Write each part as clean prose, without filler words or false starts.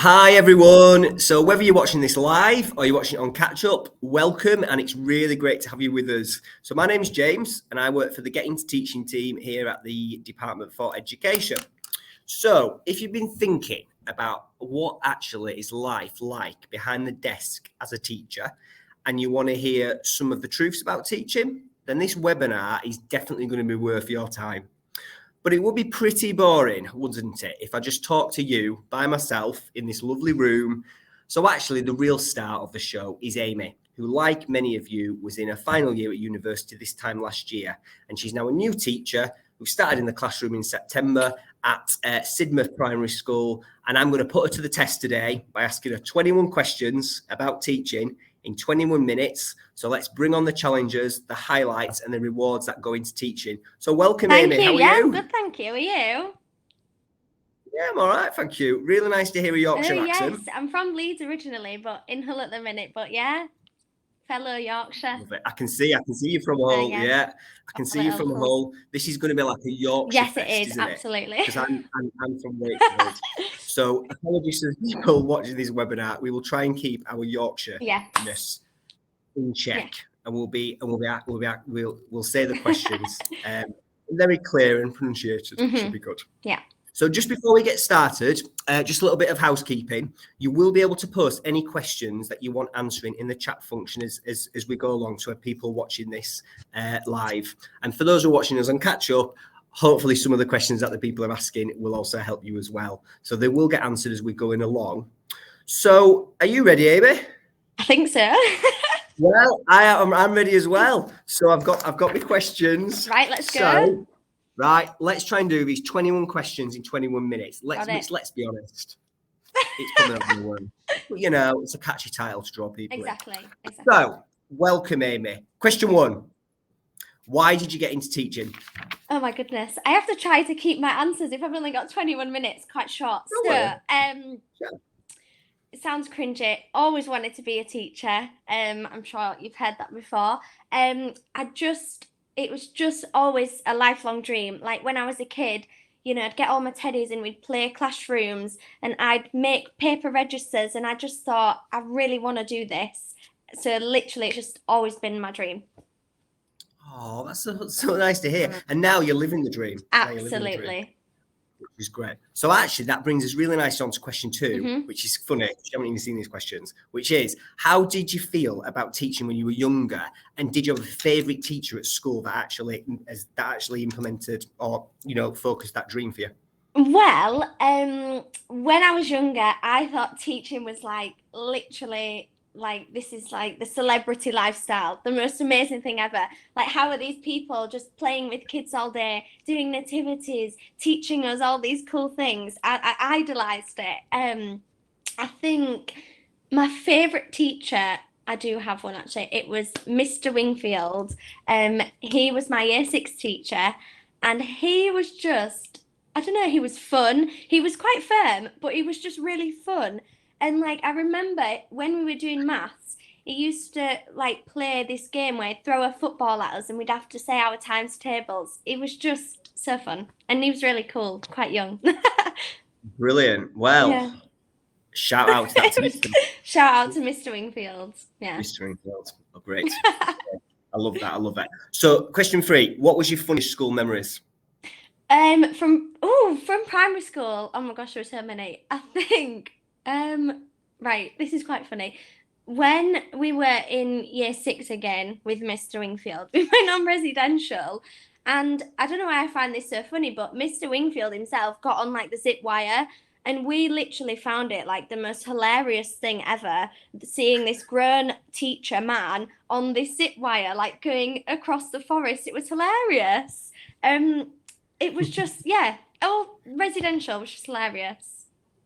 Hi everyone. So whether you're watching this live or you're watching it on catch up, welcome, and it's really great to have you with us. So my name is James and I work for the Get Into Teaching team here at the Department for Education. So if you've been thinking about what actually is life like behind the desk as a teacher and you want to hear some of the truths about teaching, then this webinar is definitely going to be worth your time. But it would be pretty boring, wouldn't it, if I just talked to you by myself in this lovely room. So actually, the real star of the show is Amy, who, like many of you, was in her final year at university this time last year. And she's now a new teacher who started in the classroom in September at Sidmouth Primary School. And I'm going to put her to the test today by asking her 21 questions about teaching in 21 minutes. So let's bring on the challenges, the highlights, and the rewards that go into teaching. So welcome, Amy. How are you? I'm good, thank you. Are you? Yeah, I'm all right, thank you. Really nice to hear a Yorkshire accent. Yes, I'm from Leeds originally, but in Hull at the minute. But yeah, fellow Yorkshire. Love it. I can see you from Hull. Yeah, I can see you from Hull. This is going to be like a Yorkshire fest, it is, isn't absolutely. Because I'm from Wakefield. So apologies to the people watching this webinar. We will try and keep our Yorkshireness in check, and we'll say the questions very clear and pronunciated. Should be good. Yeah. So just before we get started, just a little bit of housekeeping. You will be able to post any questions that you want answering in the chat function as we go along to people watching this live. And for those who are watching us on catch up, hopefully some of the questions that the people are asking will also help you as well. So they will get answered as we're going along. So are you ready, Amy? I think so. Well, I'm ready as well. So I've got my questions. Right, let's go. Right, let's try and do these 21 questions in 21 minutes. Let's be honest. It's probably not going to work. But you know, it's a catchy title to draw people Exactly. So, welcome, Amy. Question 1. Why did you get into teaching? Oh my goodness. I have to try to keep my answers if I've only got 21 minutes, quite short. Sure. It sounds cringy. Always wanted to be a teacher. I'm sure you've heard that before. It was just always a lifelong dream. Like when I was a kid, you know, I'd get all my teddies and we'd play classrooms and I'd make paper registers, and I just thought, I really want to do this. So literally, it's just always been my dream. Oh, that's so nice to hear. And now you're living the dream. Absolutely. Which is great. So actually, that brings us really nicely on to question 2, which is funny. You haven't even seen these questions, which is, how did you feel about teaching when you were younger? And did you have a favourite teacher at school that actually implemented or, you know, focused that dream for you? Well, when I was younger, I thought teaching was like literally like, this is like the celebrity lifestyle, the most amazing thing ever. Like, how are these people just playing with kids all day, doing nativities, teaching us all these cool things? I idolized it. I think my favorite teacher, I do have one actually, it was Mr. Wingfield. He was my year 6 teacher, and he was just, I don't know, he was fun. He was quite firm, but he was just really fun. And like, I remember when we were doing maths, he used to like play this game where he'd throw a football at us and we'd have to say our times tables. It was just so fun. And he was really cool, quite young. Brilliant. Well, shout out to that. Shout out to Mr. Wingfield. Yeah. Mr. Wingfield. Oh, great. I love that. So question 3, what was your funniest school memories? From primary school. Oh my gosh, there were so many. I think, right, this is quite funny. When we were in year 6 again with Mr. Wingfield, we went on residential, and I don't know why I find this so funny, but Mr. Wingfield himself got on like the zip wire, and we literally found it like the most hilarious thing ever, seeing this grown teacher man on this zip wire, like going across the forest. It was hilarious. It was just, residential was just hilarious.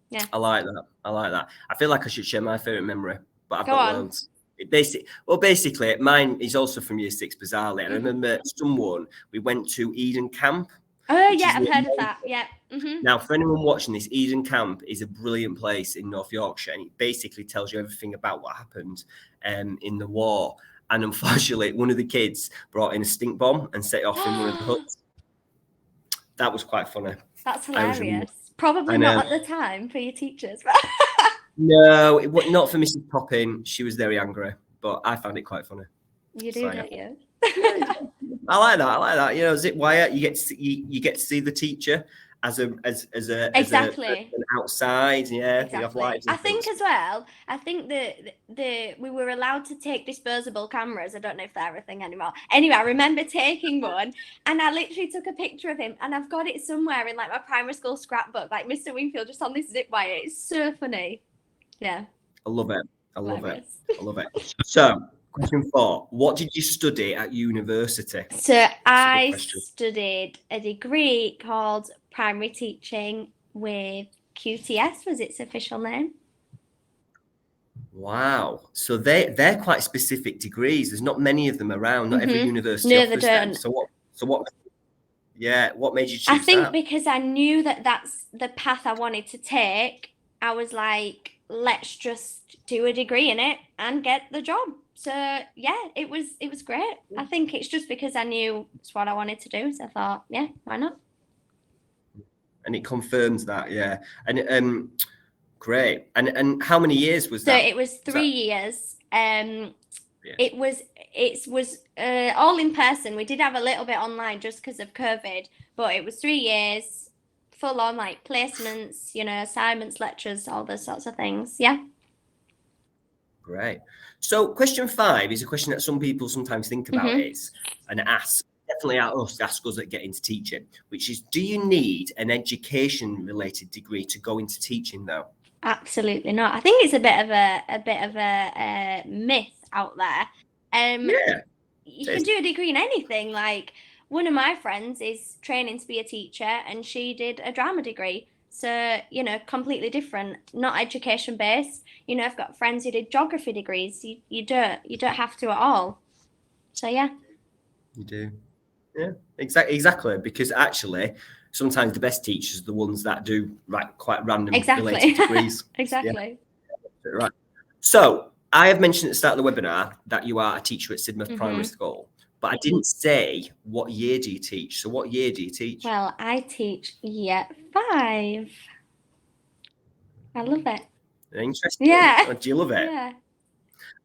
Yeah. I like that. I feel like I should share my favourite memory, but I've got loads. Basically, mine is also from year 6, bizarrely. And I remember we went to Eden Camp. Oh, yeah, I've heard of that. Yeah. Mm-hmm. Now, for anyone watching this, Eden Camp is a brilliant place in North Yorkshire, and it basically tells you everything about what happened in the war. And unfortunately, one of the kids brought in a stink bomb and set it off in one of the huts. That was quite funny. That's hilarious. Probably not at the time for your teachers. No, not for Mrs. Poppin. She was very angry, but I found it quite funny. You do, So, don't you? yeah, I like that. I like that. You know, zip wire. You get to see, you get to see the teacher as a Exactly. person outside. Yeah, they have Exactly. lives I and think things. as well, I think that we were allowed to take disposable cameras. I don't know if they're a thing anymore. Anyway, I remember taking one and I literally took a picture of him and I've got it somewhere in like my primary school scrapbook, like Mr. Wingfield just on this zip wire. It's so funny. Yeah. I love it. I love it. Hilarious. I love it. So, question 4: what did you study at university? So That's a good I question. studied a degree called primary teaching with QTS was its official name. Wow. So they're quite specific degrees. There's not many of them around. Not every university No, they offers them. don't. So what? Yeah. What made you choose I think that? because I knew that that's the path I wanted to take, I was like, let's just do a degree in it and get the job. So yeah, it was great. I think it's just because I knew it's what I wanted to do. So I thought, yeah, why not? And it confirms that. Yeah. And great. And how many years was So that? it was 3 years. Yeah. It was all in person. We did have a little bit online just because of COVID, but it was 3 years, full on like placements, you know, assignments, lectures, all those sorts of things. Yeah. Great. So question 5 is a question that some people sometimes think about is and ask. Definitely ask us at get into teaching, which is, do you need an education related degree to go into teaching though? Absolutely not. I think it's a bit of a myth out there. Yeah. You can do a degree in anything. Like one of my friends is training to be a teacher, and she did a drama degree. So you know, completely different, not education based. You know, I've got friends who did geography degrees. You don't have to at all. So yeah. You do. Yeah, exactly. Because actually, sometimes the best teachers are the ones that do quite random Exactly. related degrees. Exactly. Yeah, right. So I have mentioned at the start of the webinar that you are a teacher at Sidmouth Primary School, but I didn't say what year do you teach. So what year do you teach? Well, I teach year 5. I love it. Interesting. Yeah. Oh, do you love it? Yeah.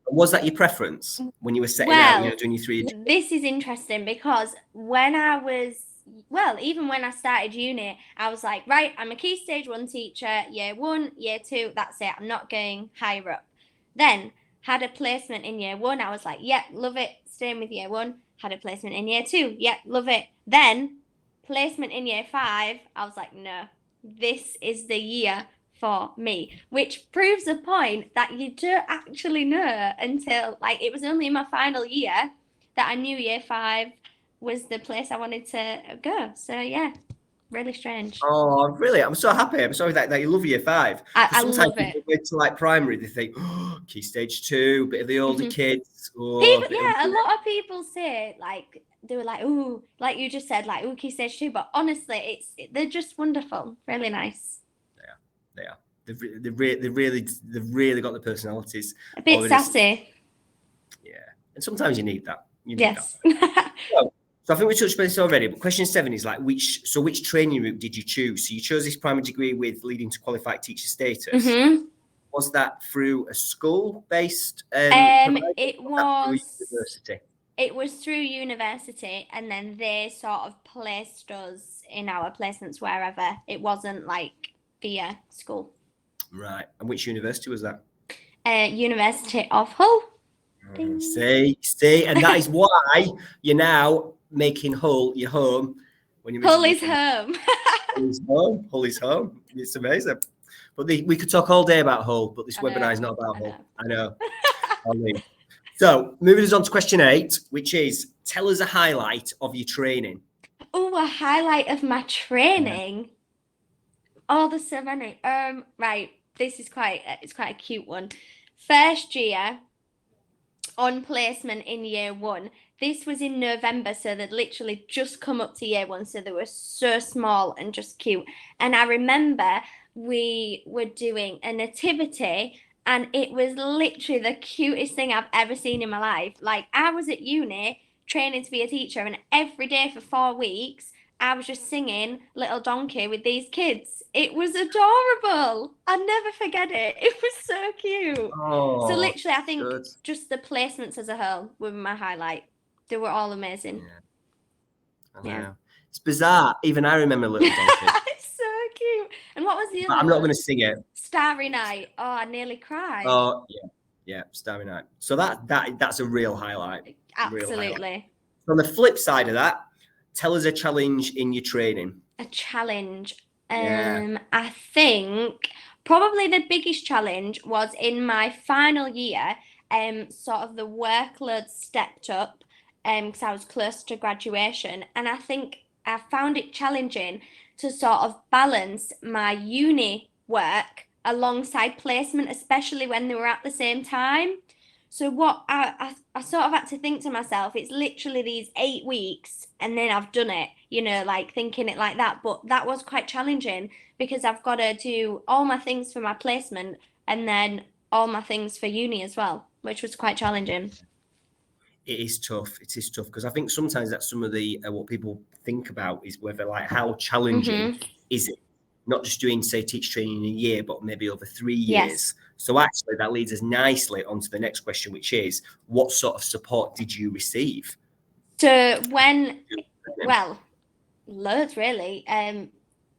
Was that your preference when you were setting out, doing your 3 years? This is interesting because when I was, even when I started uni, I was like, right, I'm a Key Stage 1 teacher, year 1, year 2, that's it. I'm not going higher up. Then had a placement in year 1. I was like, yep, love it. Staying with year 1. Had a placement in year 2. Yep, love it. Then placement in year 5. I was like, no, this is the year for me, which proves a point that you don't actually know until like it was only in my final year that I knew year 5 was the place I wanted to go. So yeah, really strange. Oh, really? I'm so happy. I'm sorry that you love year 5. I Sometimes love it. people go to like primary, they think, oh, Key Stage 2, bit of the older kids. People, a lot of people say like they were like, oh, like you just said, like, oh, Key Stage 2, but honestly, they're just wonderful, really nice. They are. They've really got the personalities. A bit sassy. Yeah, and sometimes you need that. Yes. So I think we touched on this already, but question 7 is like, which training route did you choose? So you chose this primary degree with leading to qualified teacher status. Was that through a school-based? It was university. It was through university, and then they sort of placed us in our placements wherever. It wasn't like via school. Right. And which university was that? University of Hull. See, and that is why you're now making Hull your home. When you're Hull is home. Hull is home. It's amazing. But we could talk all day about Hull, but this webinar is not about Hull. I know. So moving us on to question 8, which is, tell us a highlight of your training. Oh, a highlight of my training. Oh, there's so many. Right. This is quite a cute one. First year on placement in year 1. This was in November, so they'd literally just come up to year 1, so they were so small and just cute. And I remember we were doing a nativity, and it was literally the cutest thing I've ever seen in my life. Like, I was at uni training to be a teacher, and every day for 4 weeks I was just singing Little Donkey with these kids. It was adorable. I'll never forget it. It was so cute. So Oh, literally, I think good. just the placements as a whole were my highlight. They were all amazing. Yeah, I Yeah. know. It's bizarre. Even I remember Little Donkey. It's so cute. And what was the But other I'm not one? going to sing it. Starry Night. Oh, I nearly cried. Oh, yeah, yeah, Starry Night. So that's a real highlight. Real highlight. Absolutely. On the flip side of that, tell us a challenge in your training. A challenge. Yeah. I think probably the biggest challenge was in my final year. Sort of the workload stepped up, because I was close to graduation, and I think I found it challenging to sort of balance my uni work alongside placement, especially when they were at the same time. So what I sort of had to think to myself, it's literally these 8 weeks and then I've done it, like thinking it like that. But that was quite challenging because I've got to do all my things for my placement and then all my things for uni as well, which was quite challenging. It is tough. It is tough because I think sometimes that's some of the what people think about is whether like how challenging is it? Not just doing say teach training in a year, but maybe over 3 years. Yes. So actually, that leads us nicely onto the next question, which is, what sort of support did you receive? So well, loads really.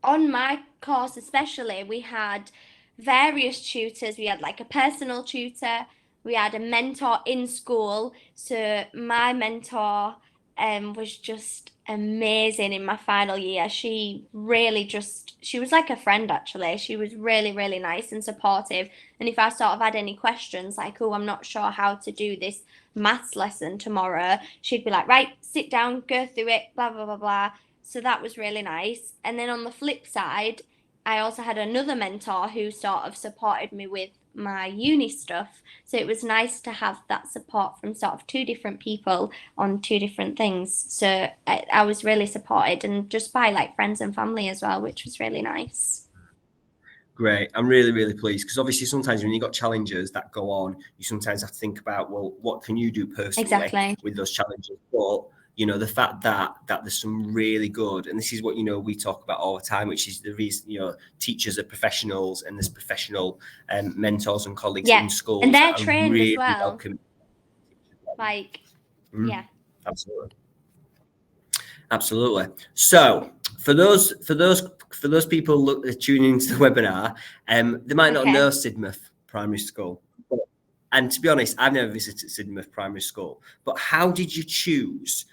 On my course especially, we had various tutors. We had like a personal tutor, we had a mentor in school. So my mentor was just amazing in my final year. She was like a friend actually. She was really, really nice and supportive. And if I sort of had any questions like, oh, I'm not sure how to do this maths lesson tomorrow, she'd be like, right, sit down, go through it, blah, blah, blah, blah. So that was really nice. And then on the flip side, I also had another mentor who sort of supported me with my uni stuff. So it was nice to have that support from sort of two different people on two different things. So I was really supported, and just by like friends and family as well, which was really nice. Great. I'm really, really pleased because obviously sometimes when you've got challenges that go on, you sometimes have to think about, well, what can you do personally Exactly. with those challenges? But the fact that there's some really good, and this is what we talk about all the time, which is the reason teachers are professionals and there's professional mentors and colleagues in schools and they're that are trained really as well. welcome. Like, yeah, absolutely. So for those people tuning into the webinar, they might not know Sidmouth Primary School. And to be honest, I've never visited Sidmouth Primary School. But how did you choose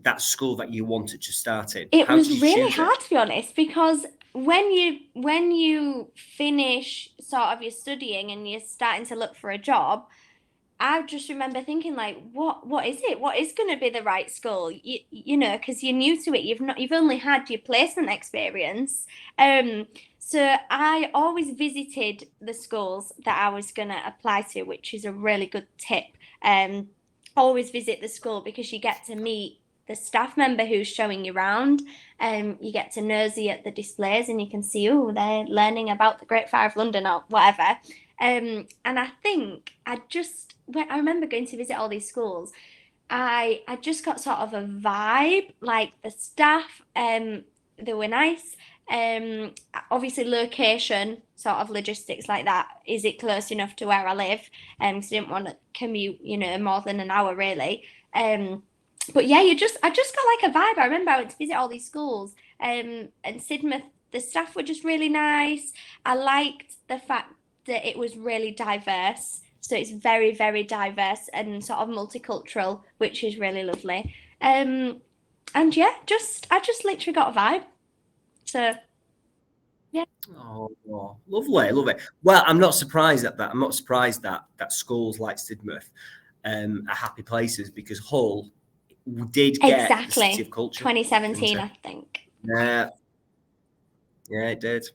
that school that you wanted to start in? It was really hard, to be honest, because when you finish sort of your studying and you're starting to look for a job, I just remember thinking like, what is it? What is going to be the right school? Because you're new to it. You've only had your placement experience. So I always visited the schools that I was going to apply to, which is a really good tip. Always visit the school because you get to meet the staff member who's showing you around. You get to nosy at the displays and you can see, oh, they're learning about the Great Fire of London or whatever. And I think I remember going to visit all these schools. I just got sort of a vibe, like the staff, they were nice. Obviously location, sort of logistics like that. Is it close enough to where I live? Because I didn't want to commute, more than an hour really. But yeah, I just got like a vibe. I remember I went to visit all these schools, and Sidmouth, the staff were just really nice. I liked the fact that it was really diverse. So it's very, very diverse and sort of multicultural, which is really lovely. And yeah, I just literally got a vibe. So yeah. Oh, lovely. Well, I'm not surprised at that. I'm not surprised that schools like Sidmouth are happy places because Hull did get the City of Culture. 2017, I think. Yeah, it did.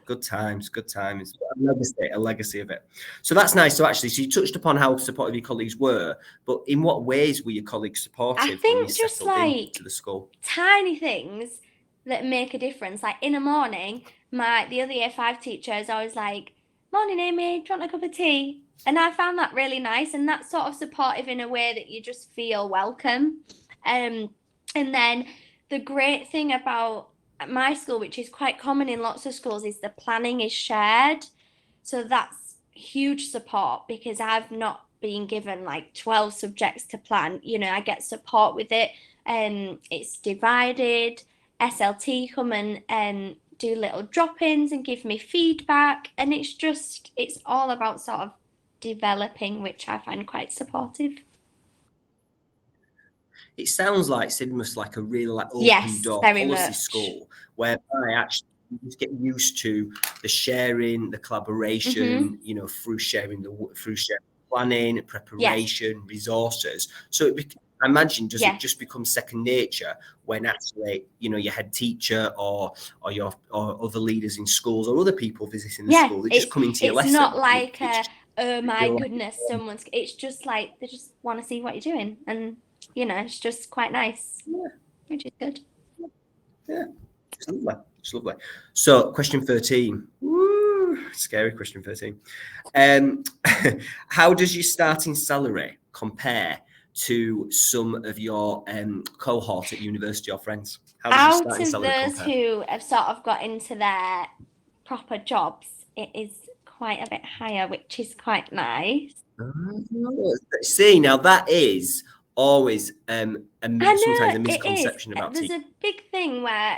Good times. A legacy of it. So that's nice. So you touched upon how supportive your colleagues were, but in what ways were your colleagues supportive? I think just like to the school, tiny things that make a difference. Like in the morning, the other year 5 teacher is always like, "Morning, Amy, do you want a cup of tea?" And I found that really nice, and that's sort of supportive in a way that you just feel welcome. And then the great thing about my school, which is quite common in lots of schools, is the planning is shared. So that's huge support because I've not been given like 12 subjects to plan. I get support with it. It's divided. SLT come and do little drop-ins and give me feedback. And it's all about sort of developing, which I find quite supportive. It sounds like Sidmouth's like a really like open Yes, door very policy much. school, whereby actually you just get used to the sharing, the collaboration, through sharing planning, preparation, resources. So I imagine it just becomes second nature when actually your head teacher or other leaders in schools or other people visiting the school, they just come into your lesson. It's not like oh my goodness, it's just like they just want to see what you're doing, and it's just quite nice, which is good. Yeah, it's lovely. It's lovely. So, question 13. Woo, scary question 13. How does your starting salary compare to some of your cohort at university or friends? How does your starting salary compare? Out of those who have sort of got into their proper jobs, it is quite a bit higher, which is quite nice. See, now that is always sometimes a misconception about teaching. There's a big thing where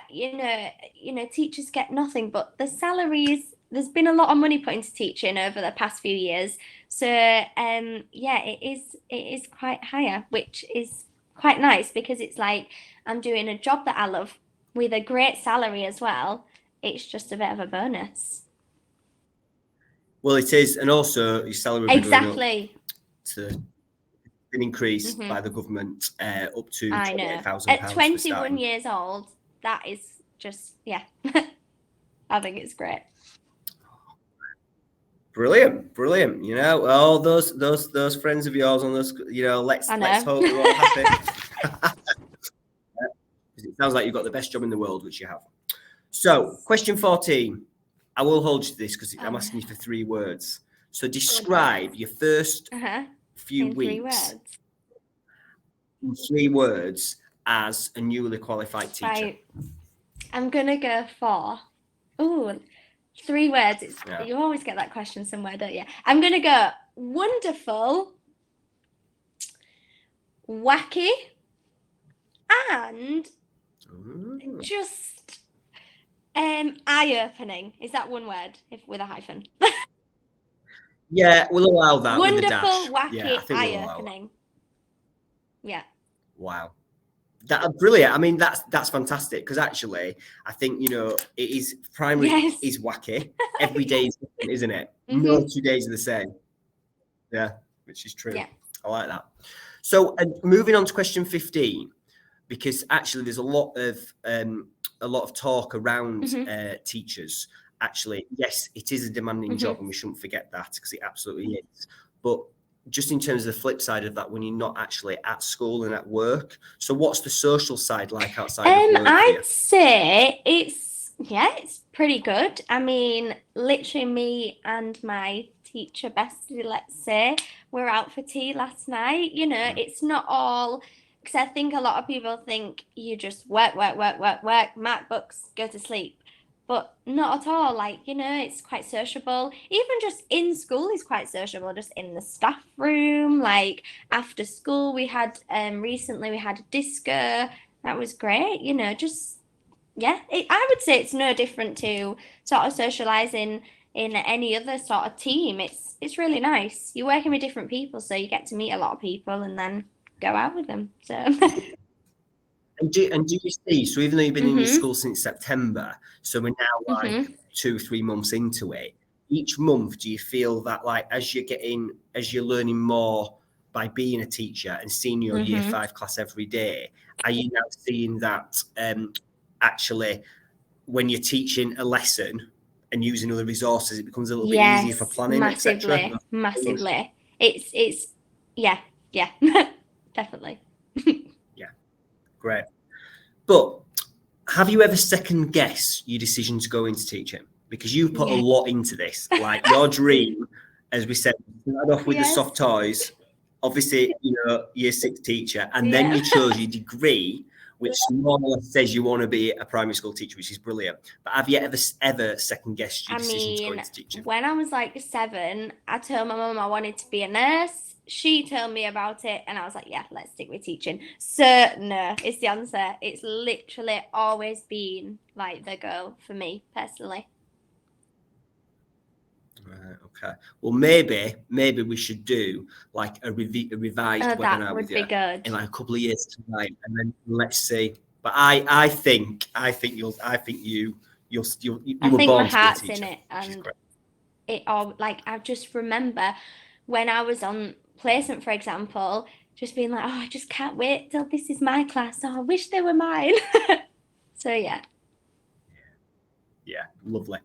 teachers get nothing, but the salaries, there's been a lot of money put into teaching over the past few years, so it is quite higher, which is quite nice because it's like I'm doing a job that I love with a great salary as well. It's just a bit of a bonus. Well, it is, and also your salary exactly been increased by the government up to £28,000 at 21 years old. That is just I think it's great. Brilliant. All those friends of yours on those, let's hope they're all happy. It sounds like you've got the best job in the world, which you have. So, question 14. I will hold you to this because I'm asking you for 3 words. So, describe your first few weeks in 3 words as a newly qualified teacher. Right. I'm gonna go for 3 words. You always get that question somewhere, don't you? I'm gonna go wonderful, wacky, and just eye-opening. Is that one word with a hyphen? Yeah, we'll allow that. Wonderful, with a dash. wacky, eye-opening. Yeah. Wow. That brilliant. I mean, that's fantastic because actually, I think it is primary is wacky. Every day is different, isn't it? No 2 days are the same. Yeah, which is true. Yeah. I like that. So, moving on to question 15, because actually there's a lot of talk around teachers. Actually, yes, it is a demanding job, and we shouldn't forget that because it absolutely is. But just in terms of the flip side of that, when you're not actually at school and at work, so what's the social side like outside of work? I'd say it's pretty good. I mean, literally me and my teacher bestie, let's say, we're out for tea last night. It's not all, because I think a lot of people think you just work, mark books, go to sleep. But not at all. Like, it's quite sociable. Even just in school is quite sociable, just in the staff room. Like, after school, recently we had a disco. That was great. I would say it's no different to sort of socializing in any other sort of team. It's really nice. You're working with different people, so you get to meet a lot of people and then go out with them. So... And do you see, so even though you've been in your school since September, so we're now like 2-3 months into it, each month, do you feel that like as you're learning more by being a teacher and seeing your year 5 class every day, are you now seeing that actually when you're teaching a lesson and using other resources, it becomes a little bit easier for planning, massively. It's definitely. Great. But have you ever second guessed your decision to go into teaching? Because you've put a lot into this. Like your dream, as we said, started off with the soft toys, obviously, year 6 teacher, and then you chose your degree, which more or less says you want to be a primary school teacher, which is brilliant. But have you ever second guessed your decision to go into teaching? When I was like 7, I told my mum I wanted to be a nurse. She told me about it, and I was like, yeah, let's stick with teaching. So no, it's the answer. It's literally always been like the goal for me personally. Right, okay. Well, maybe we should do like a revised webinar with you in like a couple of years tonight, and then let's see. But I think you were born my heart's to be a teacher, in it, and it all like I just remember when I was on placement, for example, just being like, oh, I just can't wait till this is my class. Oh, I wish they were mine. So yeah, lovely.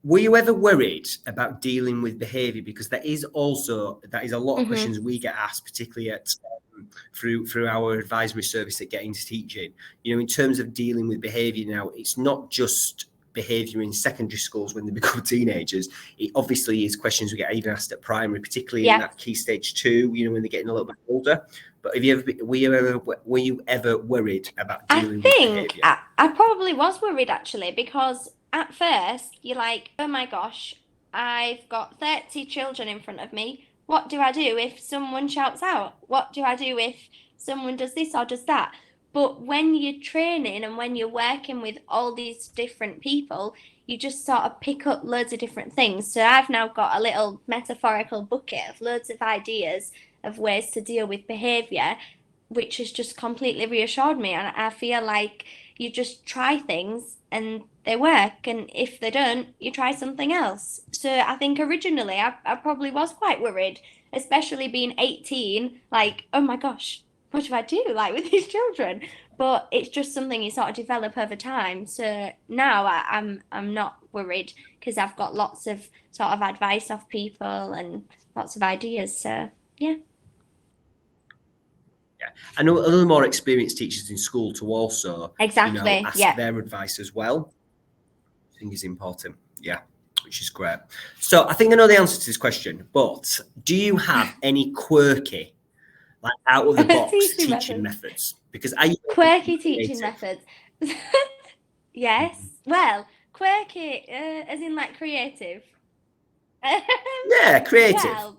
Were you ever worried about dealing with behaviour? Because that is a lot of questions we get asked, particularly at through our advisory service at Getting to Teaching. You know, in terms of dealing with behaviour now, it's not just behaviour in secondary schools when they become teenagers. It obviously is questions we get even asked at primary, particularly in that key stage 2. You know, when they're getting a little bit older. But were you ever worried about dealing with behaviour? I probably was worried actually, because at first you're like, oh my gosh, I've got 30 children in front of me. What do I do if someone shouts out? What do I do if someone does this or does that? But when you're training and when you're working with all these different people, you just sort of pick up loads of different things. So I've now got a little metaphorical bucket of loads of ideas of ways to deal with behaviour, which has just completely reassured me. And I feel like you just try things and they work, and if they don't, you try something else. So I think originally I probably was quite worried, especially being 18, like, oh my gosh, what do I do like with these children? But it's just something you sort of develop over time. So now I'm not worried, because I've got lots of sort of advice off people and lots of ideas. So yeah. I know a little more experienced teachers in school to also ask their advice as well. I think is important. Yeah, which is great. So I think I know the answer to this question, but do you have any quirky, like out of the box teaching methods? Because quirky teaching methods. Yes. Well, quirky, as in like creative. Yeah, creative. Well,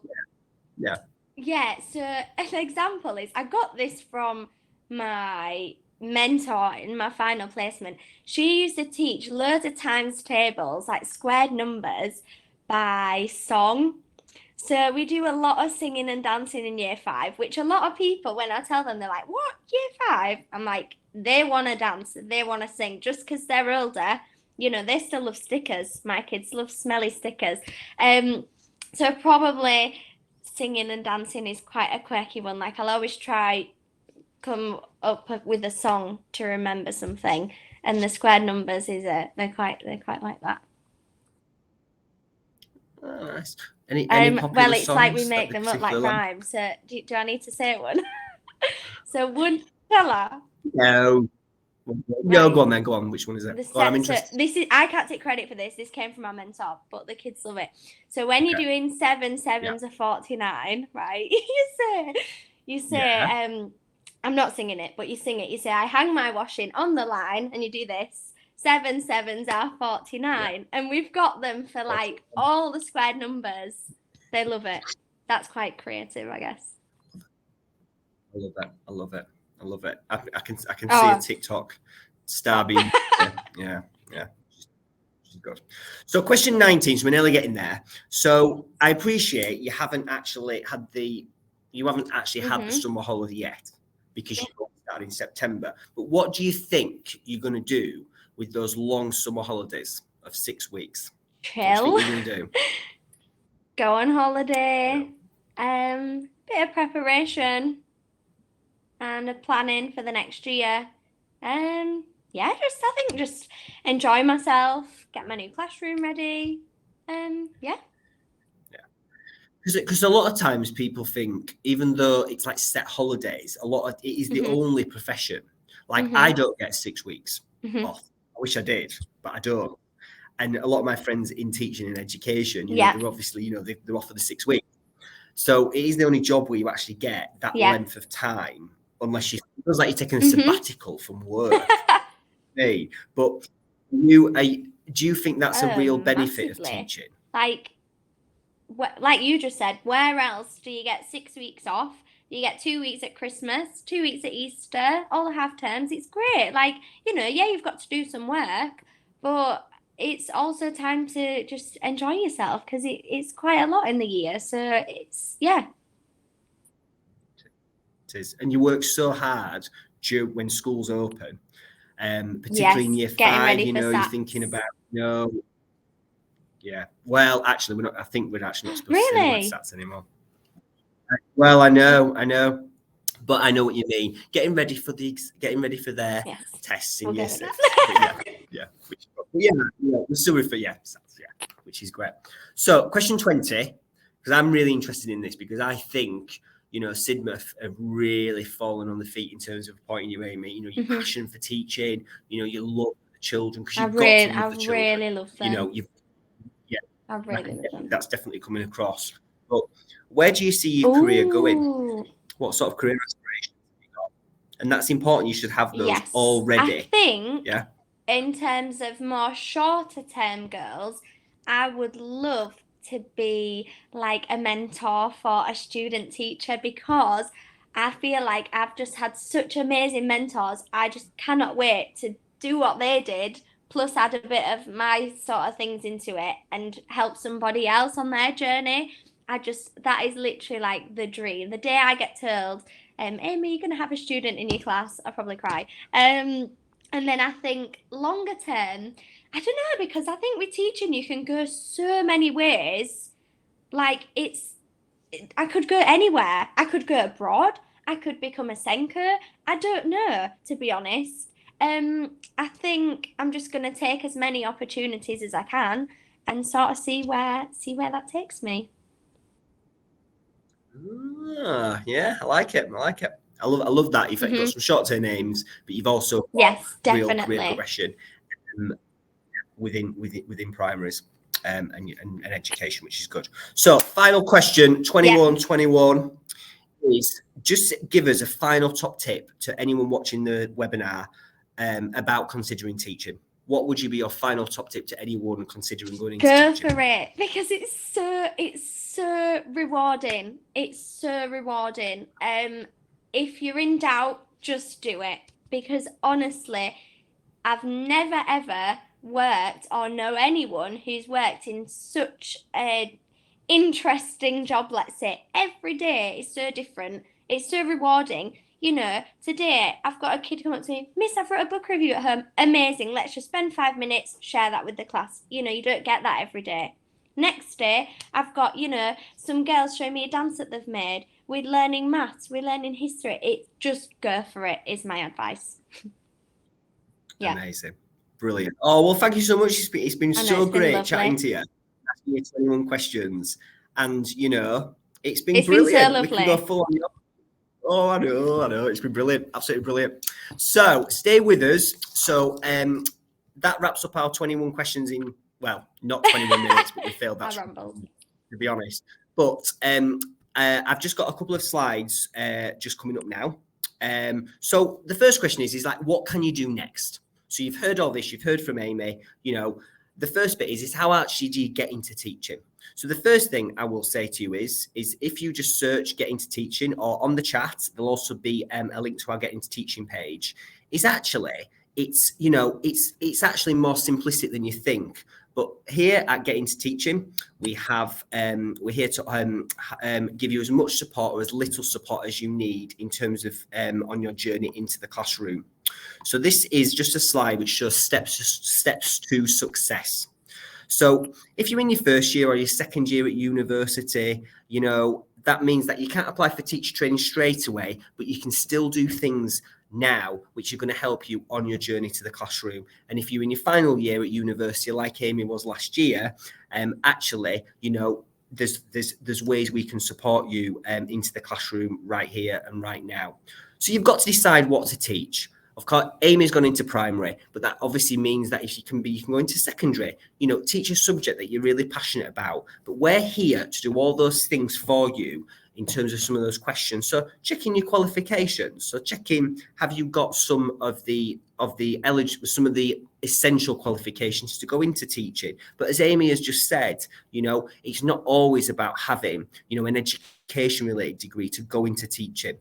yeah. Yeah, so an example is I got this from my mentor in my final placement. She used to teach loads of times tables, like squared numbers, by song. So we do a lot of singing and dancing in year 5, which a lot of people, when I tell them, they're like, what, year 5? I'm like, they want to dance, they want to sing, just because they're older. You know, they still love stickers. My kids love smelly stickers. So probably singing and dancing is quite a quirky one. Like I'll always try come up with a song to remember something, and the square numbers is they're quite like that. Oh, nice. Any well, it's like we make them up like rhymes. So do I need to say one? So wood fella. No. No, go on then. Go on. Which one is it? I'm interested. So I can't take credit for this. This came from my mentor, but the kids love it. So when you're doing 7 sevens are 49, right? You say, I'm not singing it, but you sing it. You say, I hang my washing on the line, and you do this. 7 sevens are 49, and we've got them for like all the squared numbers. They love it. That's quite creative, I guess. I love that. I love it. I love it. I can see a TikTok star being yeah. She's good. So question 19, so we're nearly getting there. So I appreciate you haven't actually had the summer holiday yet, because you started in September. But what do you think you're going to do with those long summer holidays of 6 weeks? Chill. What are you going to do? Go on holiday. Bit of preparation. And planning for the next year. I think just enjoy myself, get my new classroom ready. Because a lot of times people think, even though it's like set holidays, a lot of it is the only profession. Like I don't get 6 weeks off. I wish I did, but I don't. And a lot of my friends in teaching and education, they're obviously, they're off for the 6 weeks. So it is the only job where you actually get that length of time unless it feels like you're taking a Mhm. sabbatical from work. Hey, but do you think that's a real benefit of Massively. teaching? Like you just said, where else do you get 6 weeks off? You get 2 weeks at Christmas, 2 weeks at Easter, all the half terms. It's great. Like, yeah, you've got to do some work, but it's also time to just enjoy yourself because it's quite a lot in the year. So yeah. It is. And you work so hard when school's open, particularly in Yes, year getting 5, ready for you're SATs. thinking about, yeah. Well, actually, we're not. I think we're actually not supposed to say the word Really? stats anymore. Well, I know, but I know what you mean. Getting ready for their Yes. tests in We'll year go with 6. that. But yeah, we're still refer stats, which is great. So, question 20, because I'm really interested in this because I think Sidmouth have really fallen on the feet in terms of appointing you, Amy. Your Mhm. passion for teaching. You love the children because I you've got to love the children. really love them. You've I really love them. that's definitely coming across. But where do you see your career going? Ooh, What sort of career aspirations have you got? And that's important. You should have those yes. already. I think Yeah. in terms of more shorter term goals, I would love to be like a mentor for a student teacher because I feel like I've just had such amazing mentors. I just cannot wait to do what they did, plus add a bit of my sort of things into it and help somebody else on their journey. That is literally like the dream. The day I get told, Amy, you're going to have a student in your class, I'll probably cry. And then I think longer term, I don't know, because I think with teaching you can go so many ways. Like I could go anywhere. I could go abroad. I could become a Senko. I don't know, to be honest. I think I'm just gonna take as many opportunities as I can and sort of see where that takes me. Yeah, I like it. I love that. You've got Hmm. some short-term aims, but you've also got Yes, real career definitely. progression um, within primaries and education, which is good. So, final question, Yep. 21 is just give us a final top tip to anyone watching the webinar about considering teaching. What would you be your final top tip to anyone considering going into Go teaching? for it because it's so rewarding. It's so rewarding. If you're in doubt, just do it because honestly, I've never ever worked or know anyone who's worked in such a interesting job, let's say. Every day is so different. It's so rewarding. Today I've got a kid come up to me, Miss, I've wrote a book review at home. Amazing. Let's just spend 5 minutes, share that with the class. You don't get that every day. Next day, I've got, some girls showing me a dance that they've made. We're learning maths, we're learning history. It's just go for it, is my advice. Yeah. Amazing. Brilliant. Oh, well, thank you so much. It's been I know so it's been great chatting to lovely. you, asking you 21 questions. And, it's been It's been so brilliant. We can go lovely. full on. Oh, I know. It's been brilliant. Absolutely brilliant. So stay with us. So that wraps up our 21 questions in, well, not 21 minutes, but we failed that, to be honest. But I've just got a couple of slides just coming up now. So the first question is like, what can you do next? So you've heard all this, you've heard from Amy, the first bit is how actually do you get into teaching? So the first thing I will say to you is if you just search get into teaching or on the chat, there'll also be a link to our get into teaching page. It's actually actually more simplistic than you think. But here at Get Into Teaching, we're here to give you as much support or as little support as you need in terms of on your journey into the classroom. So this is just a slide which shows steps to success. So if you're in your first year or your second year at university, that means that you can't apply for teacher training straight away, but you can still do things now which are going to help you on your journey to the classroom. And if you're in your final year at university, like Amy was last year, actually, there's ways we can support you into the classroom right here and right now. So you've got to decide what to teach. Of course, Amy's gone into primary, but that obviously means that if you can go into secondary, teach a subject that you're really passionate about. But we're here to do all those things for you in terms of some of those questions. So checking your qualifications. So checking, have you got some of the essential qualifications to go into teaching? But as Amy has just said, it's not always about having, an education related degree to go into teaching.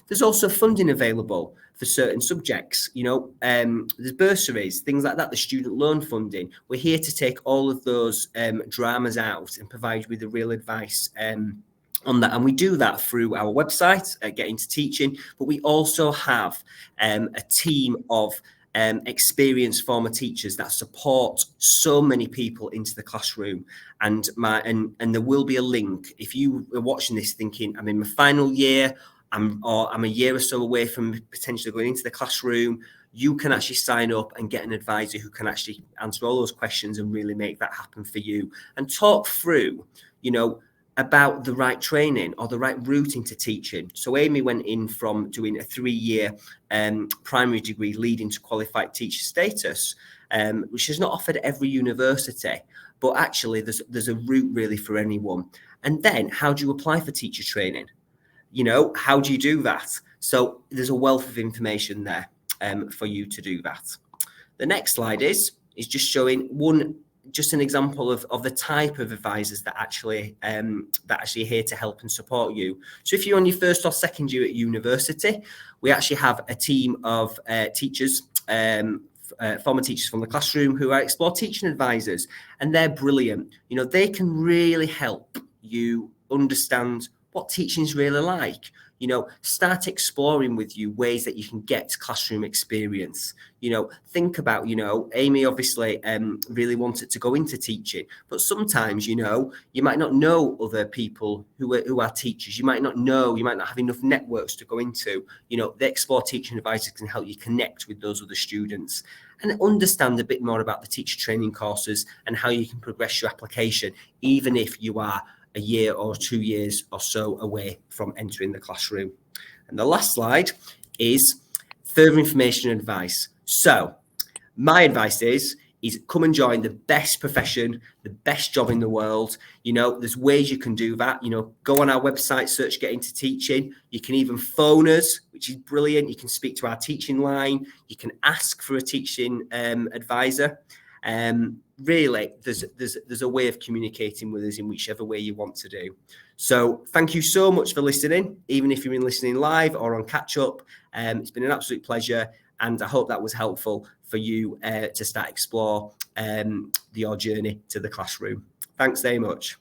There's also funding available for certain subjects. There's bursaries, things like that, the student loan funding. We're here to take all of those dramas out and provide you with the real advice on that. And we do that through our website, Get Into Teaching, but we also have a team of experienced former teachers that support so many people into the classroom. And there will be a link if you are watching this thinking, I'm in my final year, I'm a year or so away from potentially going into the classroom. You can actually sign up and get an advisor who can actually answer all those questions and really make that happen for you, and talk through, about the right training or the right route into teaching. So Amy went in from doing a 3-year primary degree leading to qualified teacher status, which is not offered at every university, but actually there's a route really for anyone. And then how do you apply for teacher training? How do you do that? So there's a wealth of information there for you to do that. The next slide is just showing just an example of the type of advisors that actually are here to help and support you. So if you're on your first or second year at university, we actually have a team of teachers, former teachers from the classroom, who are Explore Teaching advisors, and they're brilliant. They can really help you understand what teaching is really like. Start exploring with you ways that you can get classroom experience. Think about, Amy obviously really wanted to go into teaching, but sometimes, you might not know other people who are teachers. You might not have enough networks to go into. The Explore Teaching advisors can help you connect with those other students and understand a bit more about the teacher training courses and how you can progress your application, even if you are a year or 2 years or so away from entering the classroom. And the last slide is further information and advice. So my advice is come and join the best profession, the best job in the world. There's ways you can do that. Go on our website, search Get Into Teaching. You can even phone us, which is brilliant. You can speak to our teaching line. You can ask for a teaching advisor. Really, there's a way of communicating with us in whichever way you want to do. So thank you so much for listening, even if you've been listening live or on catch up. It's been an absolute pleasure, and I hope that was helpful for you to start explore your journey to the classroom. Thanks very much.